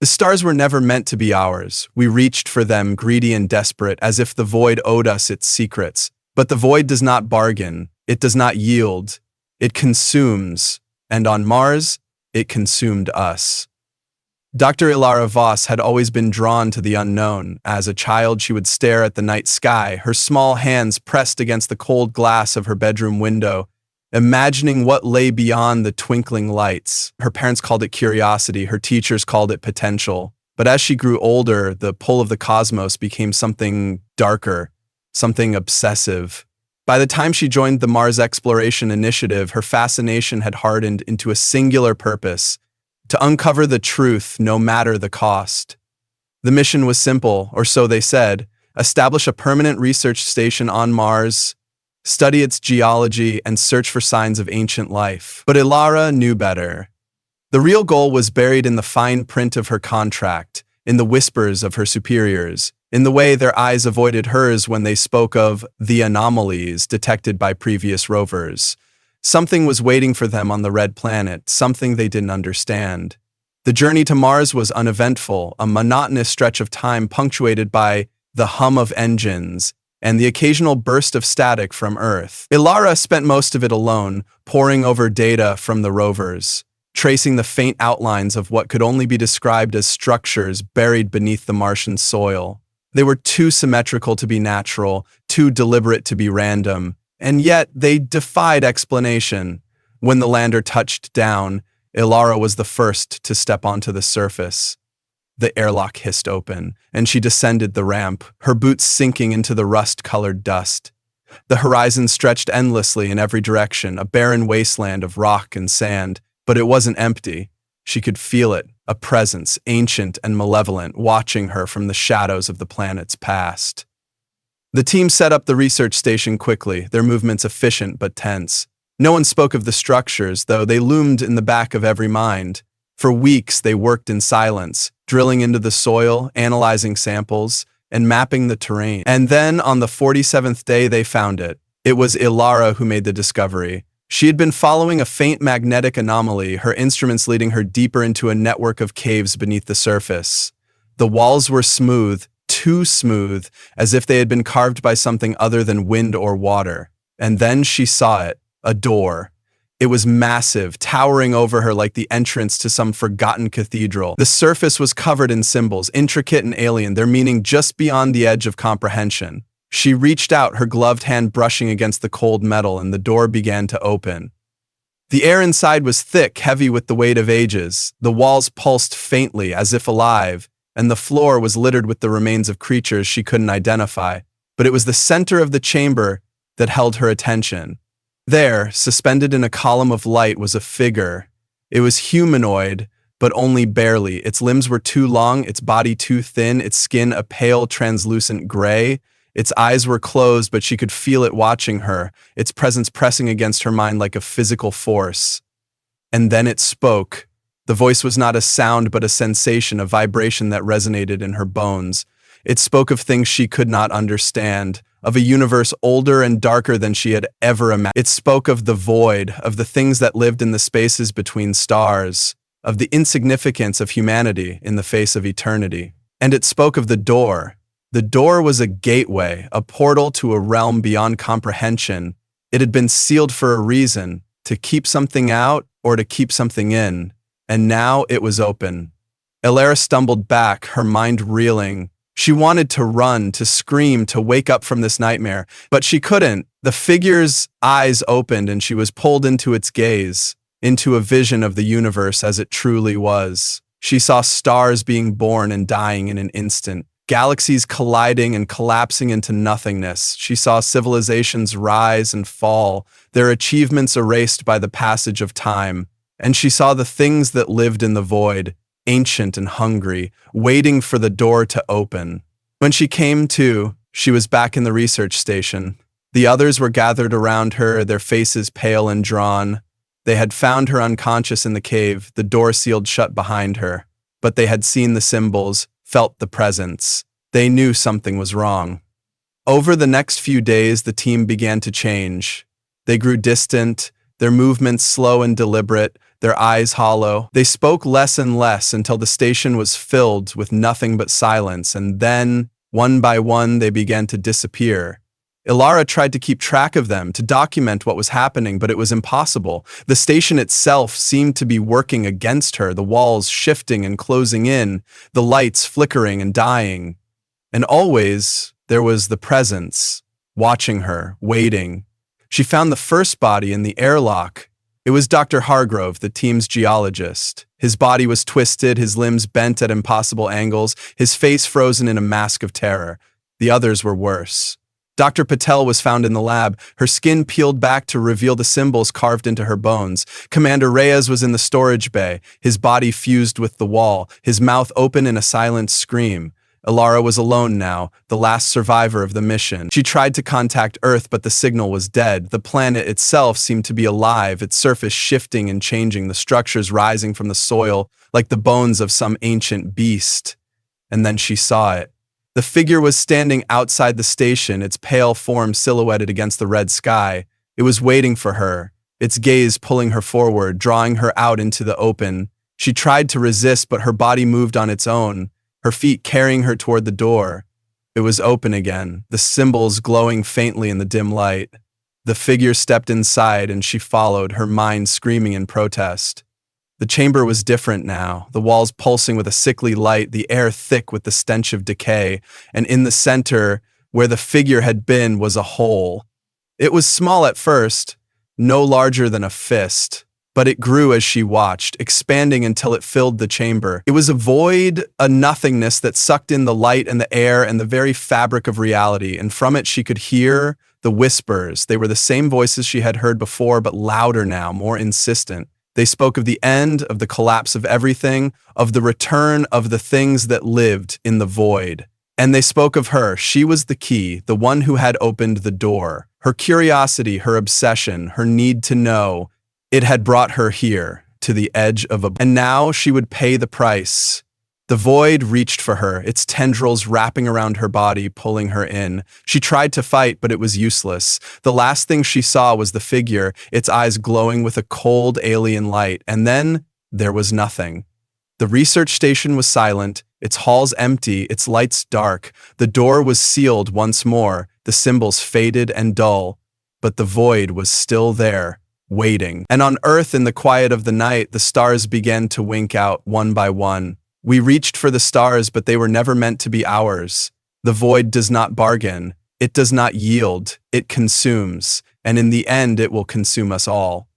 The stars were never meant to be ours. We reached for them, greedy and desperate, as if the void owed us its secrets. But the void does not bargain. It does not yield. It consumes. And on Mars, it consumed us. Dr. Ilara Voss had always been drawn to the unknown. As a child, she would stare at the night sky, her small hands pressed against the cold glass of her bedroom window, imagining what lay beyond the twinkling lights. Her parents called it curiosity, her teachers called it potential. But as she grew older, the pull of the cosmos became something darker, something obsessive. By the time she joined the Mars Exploration Initiative, her fascination had hardened into a singular purpose: to uncover the truth no matter the cost. The mission was simple, or so they said: establish a permanent research station on Mars, study its geology, and search for signs of ancient life. But Ilara knew better. The real goal was buried in the fine print of her contract, in the whispers of her superiors, in the way their eyes avoided hers when they spoke of the anomalies detected by previous rovers. Something was waiting for them on the red planet, something they didn't understand. The journey to Mars was uneventful, a monotonous stretch of time punctuated by the hum of engines and the occasional burst of static from Earth. Ilara spent most of it alone, poring over data from the rovers, tracing the faint outlines of what could only be described as structures buried beneath the Martian soil. They were too symmetrical to be natural, too deliberate to be random, and yet they defied explanation. When the lander touched down, Ilara was the first to step onto the surface. The airlock hissed open, and she descended the ramp, her boots sinking into the rust-colored dust. The horizon stretched endlessly in every direction, a barren wasteland of rock and sand, but it wasn't empty. She could feel it, a presence, ancient and malevolent, watching her from the shadows of the planet's past. The team set up the research station quickly, their movements efficient but tense. No one spoke of the structures, though they loomed in the back of every mind. For weeks, they worked in silence, drilling into the soil, analyzing samples, and mapping the terrain. And then, on the 47th day, they found it. It was Ilara who made the discovery. She had been following a faint magnetic anomaly, her instruments leading her deeper into a network of caves beneath the surface. The walls were smooth, too smooth, as if they had been carved by something other than wind or water. And then she saw it, a door. It was massive, towering over her like the entrance to some forgotten cathedral. The surface was covered in symbols, intricate and alien, their meaning just beyond the edge of comprehension. She reached out, her gloved hand brushing against the cold metal, and the door began to open. The air inside was thick, heavy with the weight of ages. The walls pulsed faintly, as if alive, and the floor was littered with the remains of creatures she couldn't identify. But it was the center of the chamber that held her attention. There, suspended in a column of light, was a figure. It was humanoid, but only barely. Its limbs were too long, its body too thin, its skin a pale, translucent gray. Its eyes were closed, but she could feel it watching her, its presence pressing against her mind like a physical force. And then it spoke. The voice was not a sound, but a sensation, a vibration that resonated in her bones. It spoke of things she could not understand, of a universe older and darker than she had ever imagined. It spoke of the void, of the things that lived in the spaces between stars, of the insignificance of humanity in the face of eternity. And it spoke of the door. The door was a gateway, a portal to a realm beyond comprehension. It had been sealed for a reason, to keep something out or to keep something in. And now it was open. Ilara stumbled back, her mind reeling. She wanted to run, to scream, to wake up from this nightmare, but she couldn't. The figure's eyes opened and she was pulled into its gaze, into a vision of the universe as it truly was. She saw stars being born and dying in an instant, galaxies colliding and collapsing into nothingness. She saw civilizations rise and fall, their achievements erased by the passage of time. And she saw the things that lived in the void, ancient and hungry, waiting for the door to open. When she came to, she was back in the research station. The others were gathered around her, their faces pale and drawn. They had found her unconscious in the cave, the door sealed shut behind her. But they had seen the symbols, felt the presence. They knew something was wrong. Over the next few days, the team began to change. They grew distant, their movements slow and deliberate, their eyes hollow. They spoke less and less until the station was filled with nothing but silence, and then, one by one, they began to disappear. Ilara tried to keep track of them, to document what was happening, but it was impossible. The station itself seemed to be working against her, the walls shifting and closing in, the lights flickering and dying. And always, there was the presence, watching her, waiting. She found the first body in the airlock. It was Dr. Hargrove, the team's geologist. His body was twisted, his limbs bent at impossible angles, his face frozen in a mask of terror. The others were worse. Dr. Patel was found in the lab, her skin peeled back to reveal the symbols carved into her bones. Commander Reyes was in the storage bay, his body fused with the wall, his mouth open in a silent scream. Ilara was alone now, the last survivor of the mission. She tried to contact Earth, but the signal was dead. The planet itself seemed to be alive, its surface shifting and changing, the structures rising from the soil like the bones of some ancient beast. And then she saw it. The figure was standing outside the station, its pale form silhouetted against the red sky. It was waiting for her, its gaze pulling her forward, drawing her out into the open. She tried to resist, but her body moved on its own, her feet carrying her toward the door. It was open again, the symbols glowing faintly in the dim light. The figure stepped inside and she followed, her mind screaming in protest. The chamber was different now, the walls pulsing with a sickly light, the air thick with the stench of decay, and in the center, where the figure had been, was a hole. It was small at first, no larger than a fist, but it grew as she watched, expanding until it filled the chamber. It was a void, a nothingness that sucked in the light and the air and the very fabric of reality, and from it she could hear the whispers. They were the same voices she had heard before, but louder now, more insistent. They spoke of the end, of the collapse of everything, of the return of the things that lived in the void. And they spoke of her. She was the key, the one who had opened the door. Her curiosity, her obsession, her need to know, it had brought her here, to the edge of a... And now she would pay the price. The void reached for her, its tendrils wrapping around her body, pulling her in. She tried to fight, but it was useless. The last thing she saw was the figure, its eyes glowing with a cold alien light, and then there was nothing. The research station was silent, its halls empty, its lights dark. The door was sealed once more, the symbols faded and dull, but the void was still there, waiting. And on Earth, in the quiet of the night, the stars began to wink out one by one. We reached for the stars, but they were never meant to be ours. The void does not bargain. It does not yield. It consumes. And in the end, it will consume us all.